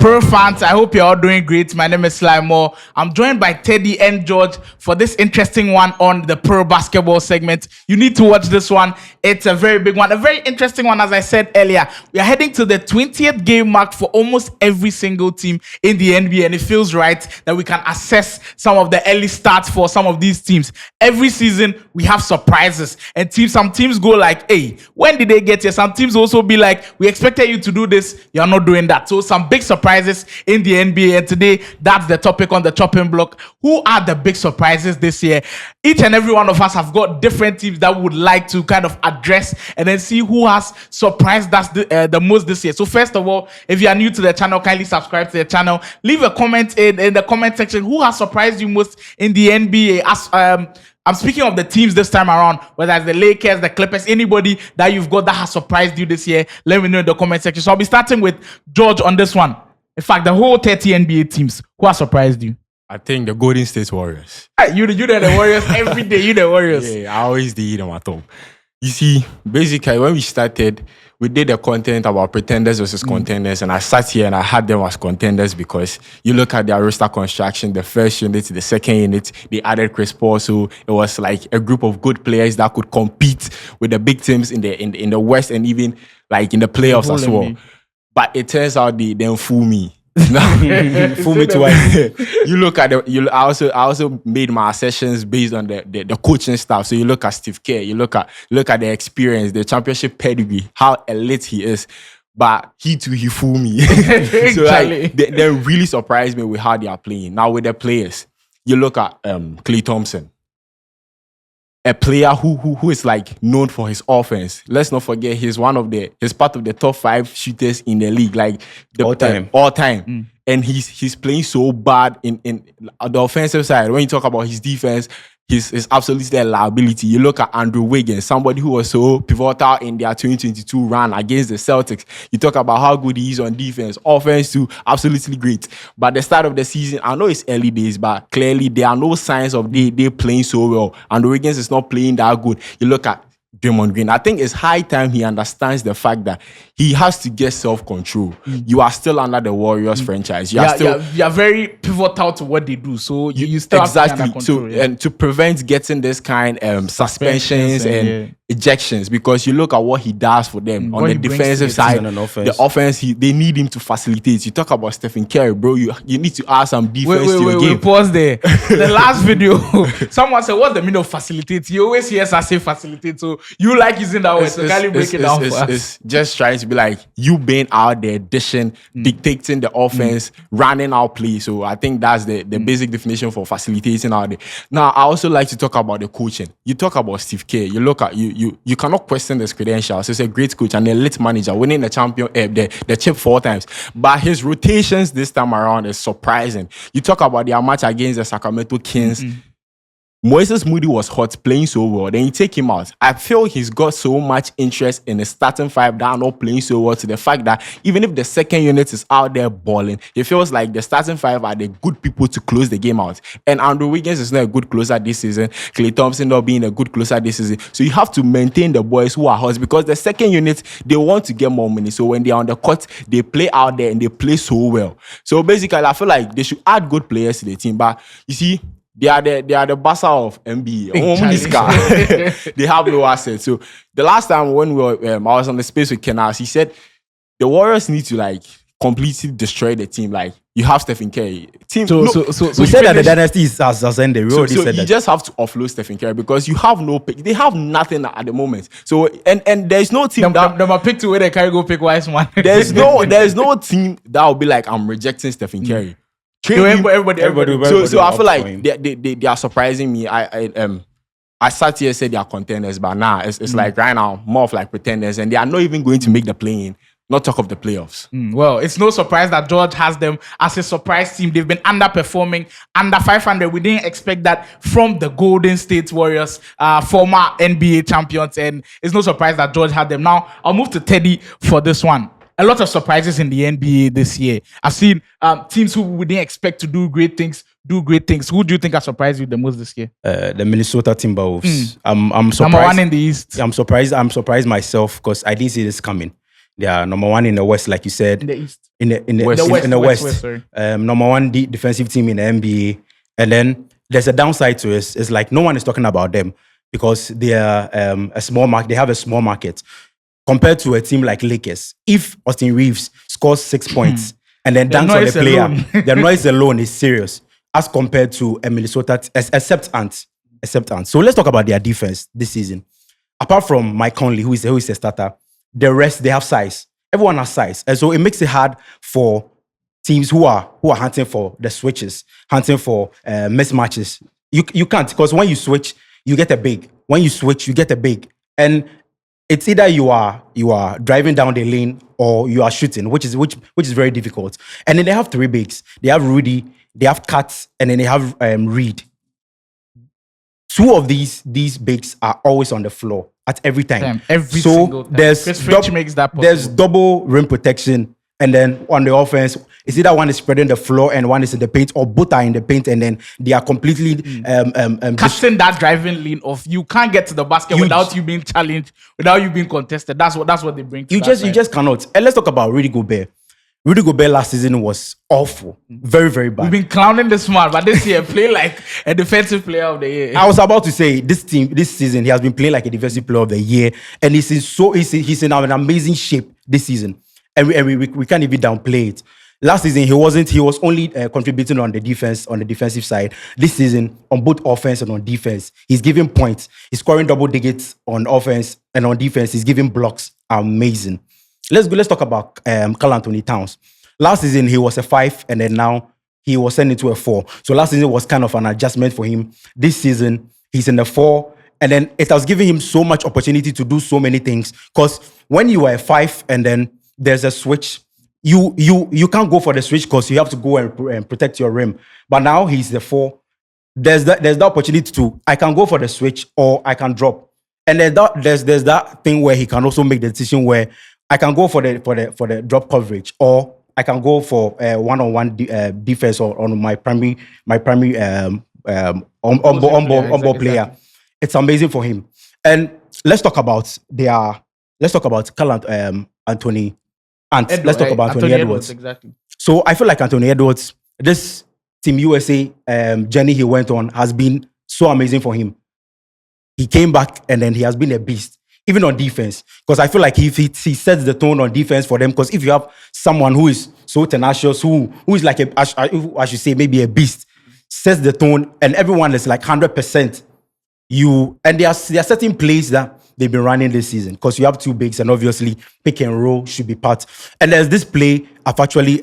Prrrr fans, I hope you're all doing great. My name is Sly Moore. I'm joined by Teddy and George for this interesting one on the Prrrr basketball segment. You need to watch this one. It's a very big one, a very interesting one. As I said earlier, we are heading to the 20th game mark for almost every single team in the NBA, and it feels right that we can assess some of the early starts for some of these teams. Every season, we have surprises, and some teams go like, hey, when did they get here? Some teams also be like, we expected you to do this, you're not doing that. So some big surprises in the NBA, and today that's the topic on the chopping block. Who are the big surprises this year? Each and every one of us have got different teams that would like to kind of address and then see who has surprised us the most this year. So first of all, if you are new to the channel, kindly subscribe to the channel. Leave a comment in the comment section. Who has surprised you most in the NBA? I'm speaking of the teams this time around, whether it's the Lakers, the Clippers, anybody that you've got that has surprised you this year, let me know in the comment section. So I'll be starting with George on this one. In fact, the whole 30 NBA teams, who has surprised you? I think the Golden State Warriors. You the Warriors every day. You the Warriors. Yeah, I always did them at home. You see, basically, when we started, we did the content about pretenders versus contenders, and I sat here and I had them as contenders because you look at their roster construction, the first unit, the second unit, they added Chris Paul, so it was like a group of good players that could compete with the big teams in the West and even like in the playoffs as well. But it turns out they didn't fool me. Fool me twice. You look at I also made my assessments based on the coaching staff. So you look at Steve Kerr, you look at the experience, the championship pedigree, how elite he is. But he fooled me. So like they really surprised me with how they are playing. Now with the players, you look at Klay Thompson. A player who is like known for his offense. Let's not forget he's part of the top 5 shooters in the league, like all time. And he's playing so bad in the offensive side. When you talk about his defense, he's absolutely a liability. You look at Andrew Wiggins, somebody who was so pivotal in their 2022 run against the Celtics. You talk about how good he is on defense. Offense too, absolutely great. But the start of the season, I know it's early days, but clearly there are no signs of they playing so well. Andrew Wiggins is not playing that good. You look at Draymond Green. I think it's high time he understands the fact that he has to get self-control. You are still under the Warriors franchise. You are very pivotal to what they do. So you still have to be under control, and to prevent getting this kind suspensions and ejections, because you look at what he does for them on the defensive side, the offense. They need him to facilitate. You talk about Stephen Curry, bro. You need to add some defense to your game. Pause there. The last video, someone said, "What's the meaning of facilitate?" You always hear us say facilitate. So you like using that word, so kindly break it down for us. It's just trying to be like you being out there, dishing, dictating the offense, running our play. So I think that's the basic definition for facilitating out there. Now, I also like to talk about the coaching. You talk about Steve Kerr. You look at you cannot question his credentials. He's a great coach and an elite manager, winning the chip 4 times. But his rotations this time around is surprising. You talk about their match against the Sacramento Kings. Moses Moody was hot, playing so well. Then you take him out. I feel he's got so much interest in the starting 5 that are not playing so well, to the fact that even if the second unit is out there balling, it feels like the starting 5 are the good people to close the game out. And Andrew Wiggins is not a good closer this season. Klay Thompson not being a good closer this season. So you have to maintain the boys who are hot, because the second unit, they want to get more money. So when they're on the court, they play out there and they play so well. So basically, I feel like they should add good players to the team. But you see, they are the Barca of NBA. They have no assets. So the last time when I was on the space with Kenas, he said the Warriors need to like completely destroy the team. Like you have Stephen Curry. So we said that the dynasty has ended. We already said that. You just have to offload Stephen Curry because you have no pick. They have nothing at the moment. So and there's no team that pick to where they carry go pick wise man. There's no team that will be like, I'm rejecting Stephen Curry. Everybody. So I feel like they are surprising me. I sat here and said they are contenders, but now it's like right now more of like pretenders, and they are not even going to make the play-in. Not talk of the playoffs. Well, it's no surprise that George has them as a surprise team. They've been underperforming, under 500. We didn't expect that from the Golden State Warriors, former NBA champions, and it's no surprise that George had them. Now I'll move to Teddy for this one. A lot of surprises in the NBA this year. I've seen teams who we didn't expect to do great things. Who do you think has surprised you the most this year? The Minnesota Timberwolves. I'm surprised. Number 1 in the East. I'm surprised myself because I didn't see this coming. They are number one in the West, like you said. In the East. In the West. West. Sorry. Number one defensive team in the NBA. And then there's a downside to it. It's like no one is talking about them because they are a small market. They have a small market compared to a team like Lakers. If Austin Reeves scores 6 points and then dunks on a player, alone. the noise alone is serious as compared to a Minnesota, except Ant. So let's talk about their defense this season. Apart from Mike Conley, who is a starter, the rest, they have size. Everyone has size. And so it makes it hard for teams who are hunting for the switches, hunting for mismatches. You can't, because when you switch, you get a big. When you switch, you get a big. And it's either you are driving down the lane or you are shooting, which is very difficult. And then they have three bigs. They have Rudy, they have Katz, and then they have Reed. Two of these bigs are always on the floor at every time. Every single time. Chris Finch makes that possible. There's double rim protection, and then on the offense, it's either one is spreading the floor and one is in the paint, or both are in the paint, and then they are completely casting that driving lane of you can't get to the basket without you being challenged, without you being contested. That's what they bring to you just cannot. And let's talk about Rudy Gobert. Rudy Gobert last season was awful. Very, very bad. We've been clowning this man, but this year play like a defensive player of the year. I was about to say this season, he has been playing like a defensive player of the year, and he's in an amazing shape this season, and we can't even downplay it. Last season he was only contributing on the defensive side. This season, on both offense and on defense, he's giving points. He's scoring double digits on offense, and on defense he's giving blocks. Amazing. Let's talk about Karl Anthony Towns. Last season he was a 5, and then now he was sent into a 4. So last season was kind of an adjustment for him. This season he's in the 4, and then it has given him so much opportunity to do so many things. Because when you are a 5 and then there's a switch, you can't go for the switch because you have to go and protect your rim. But now he's the 4. There's the opportunity to, I can go for the switch or I can drop. And there's that thing where he can also make the decision where I can go for the drop coverage, or I can go for one-on-one defense or on my primary on-ball player. Exactly. It's amazing for him. And let's talk about Karl Anthony Ant. Let's talk about Anthony Edwards. Exactly. So I feel like Anthony Edwards, this Team USA journey he went on has been so amazing for him. He came back and then he has been a beast. Even on defense, because I feel like he sets the tone on defense for them. Because if you have someone who is so tenacious, who is like I should say maybe a beast, sets the tone, and everyone is like 100%. And there are certain plays that they've been running this season because you have two bigs, and obviously pick and roll should be part. And there's this play I've actually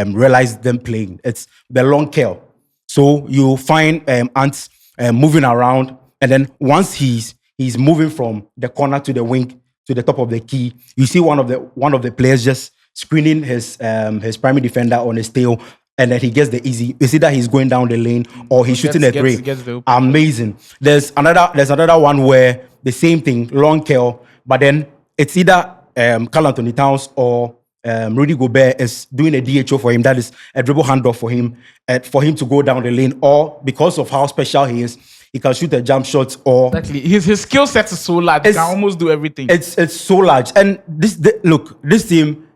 realized them playing. It's the long curl. So you find Ant moving around, and then once he's moving from the corner to the wing to the top of the key, you see one of the players just screening his primary defender on his tail, and then he gets the easy. You see that he's going down the lane or he's shooting a three. Amazing. There's another one where the same thing, long curl, but then it's either Karl Anthony Towns or Rudy Gobert is doing a DHO for him. That is a dribble handoff for him to go down the lane, or because of how special he is, he can shoot a jump shot. Or exactly, his skill set is so large. He can almost do everything. It's so large, and this team,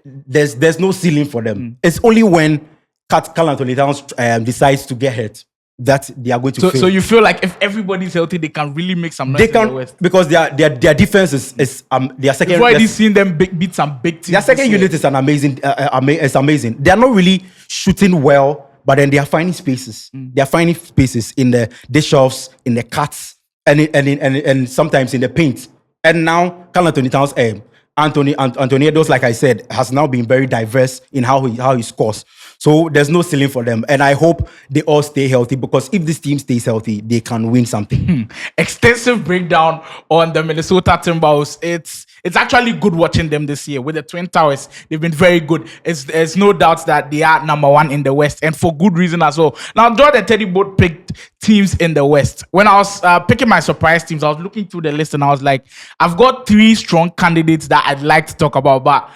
there's no ceiling for them. It's only when Karl Anthony Towns decides to get hurt that they are going to fail. So you feel like if everybody's healthy, they can really make some noise. They can, in the West. Because their defense is their second. You've already seen them beat some big teams. Their second unit is amazing. It's amazing. They are not really shooting well, but then they are finding spaces. They are finding spaces in the dish-offs, in the cuts, and sometimes in the paint. And now Karl Anthony Towns, Anthony Edwards, like I said, has now been very diverse in how he scores. So there's no ceiling for them. And I hope they all stay healthy, because if this team stays healthy, they can win something. Extensive breakdown on the Minnesota Timberwolves. It's actually good watching them this year with the Twin Towers. They've been very good. There's no doubt that they are number one in the West, and for good reason as well. Now, George and Teddy both picked teams in the West. When I was picking my surprise teams, I was looking through the list and I was like, I've got 3 strong candidates that I'd like to talk about, but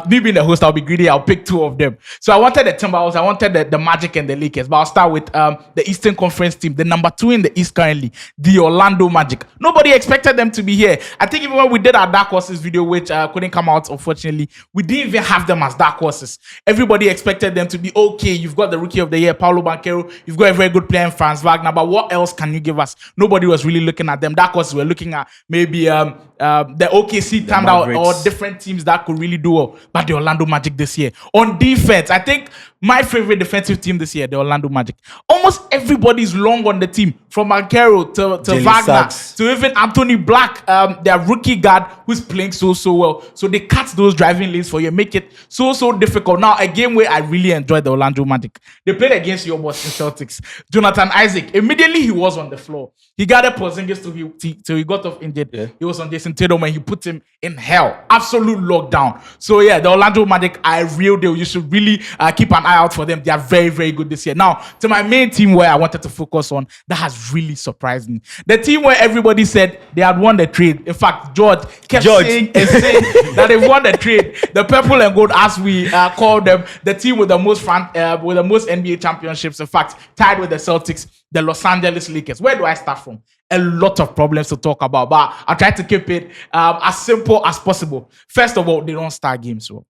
me being the host, I'll be greedy. I'll pick 2 of them. So I wanted the Timberwolves, I wanted the Magic and the Lakers, but I'll start with the Eastern Conference team, the number 2 in the East currently, the Orlando Magic. Nobody expected them to be here. I think even when we did our Dark Horses video, which couldn't come out, unfortunately, we didn't even have them as Dark Horses. Everybody expected them to be okay. You've got the Rookie of the Year, Paulo Banchero. You've got a very good player in Franz Wagner, but what else can you give us? Nobody was really looking at them. Dark Horses were looking at maybe the OKC Thunder or different teams that could really do well. But the Orlando Magic this year. On defense, I think my favorite defensive team this year, the Orlando Magic. Almost everybody's long on the team, from Banchero to Wagner to even Anthony Black, their rookie guard who's playing so well. So they cut those driving lanes for you, make it so difficult. Now, a game where I really enjoyed the Orlando Magic. They played against your boss in Celtics, Jonathan Isaac. Immediately he was on the floor. He got a Porzingis till he got off injured. Yeah. He was on Jason Tatum and he put him in hell. Absolute lockdown. So yeah, the Orlando Magic are a real deal. You should really keep an eye out for them. They are very, very good this year. Now, to my main team where I wanted to focus on, that has really surprised me. The team where everybody said they had won the trade. In fact, George kept saying that they won the trade. The purple and gold, as we call them, the team with the most NBA championships. In fact, tied with the Celtics, the Los Angeles Lakers. Where do I start from? A lot of problems to talk about, but I'll try to keep it as simple as possible. First of all, they don't start games well.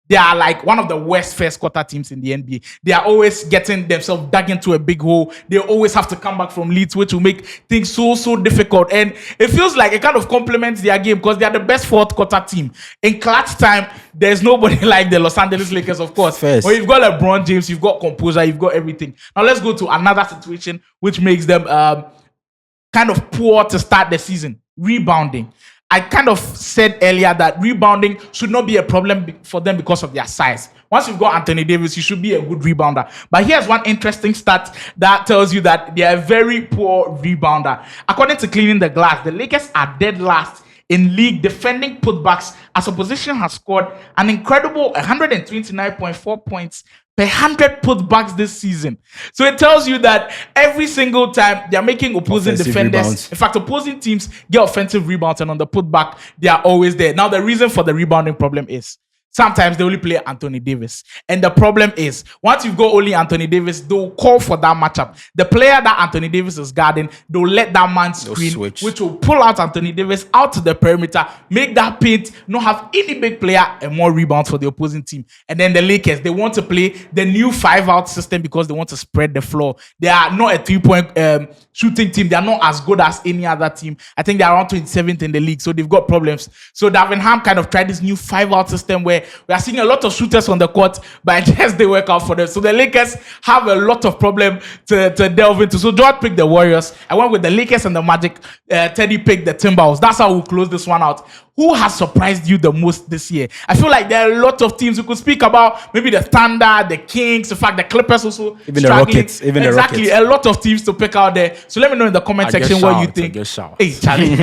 They are like one of the worst first quarter teams in the NBA. They are always getting themselves dug into a big hole. They always have to come back from leads, which will make things so difficult. And it feels like it kind of complements their game because they are the best fourth quarter team. In clutch time, there's nobody like the Los Angeles Lakers, of course. But you've got LeBron James, you've got composure, you've got everything. Now let's go to another situation which makes them kind of poor to start the season. Rebounding. I kind of said earlier that rebounding should not be a problem for them because of their size. Once you've got Anthony Davis, you should be a good rebounder. But here's one interesting stat that tells you that they are a very poor rebounder. According to Cleaning the Glass, the Lakers are dead last in league defending putbacks as opposition has scored an incredible 129.4 points per 100 putbacks this season. So it tells you that every single time they're making opposing defenders, rebounds. In fact, opposing teams get offensive rebounds, and on the putback, they are always there. Now, the reason for the rebounding problem is sometimes they only play Anthony Davis. And the problem is, once you've got only Anthony Davis, they'll call for that matchup. The player that Anthony Davis is guarding, they'll let that man screen, which will pull out Anthony Davis out to the perimeter, make that paint not have any big player and more rebounds for the opposing team. And then the Lakers, they want to play the new 5-out system because they want to spread the floor. They are not a 3-point shooting team. They are not as good as any other team. I think they're around 27th in the league, so they've got problems. So Davenham kind of tried this new 5-out system where we are seeing a lot of shooters on the court, but it just didn't work out for them. So the Lakers have a lot of problem to delve into. So George picked the Warriors. I went with the Lakers and the Magic. Teddy picked the Timberwolves. That's how we'll close this one out. Who has surprised you the most this year? I feel like there are a lot of teams we could speak about. Maybe the Thunder, the Kings, in fact, the Clippers also. Even struggling. The Rockets. Even exactly, the Rockets. A lot of teams to pick out there. So let me know in the comment section what you think. Hey, Charlie.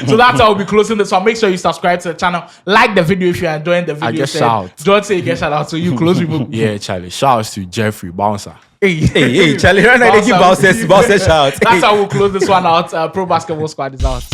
So that's how we'll be closing this one. Make sure you subscribe to the channel. Like the video if you're enjoying the video. George say you get shout out. So you close people. Yeah, Charlie. Shout out to Jeffrey Bouncer. Hey, Charlie. Right now they give Bouncer shout. That's how we'll close this one out. Pro Basketball Squad is out.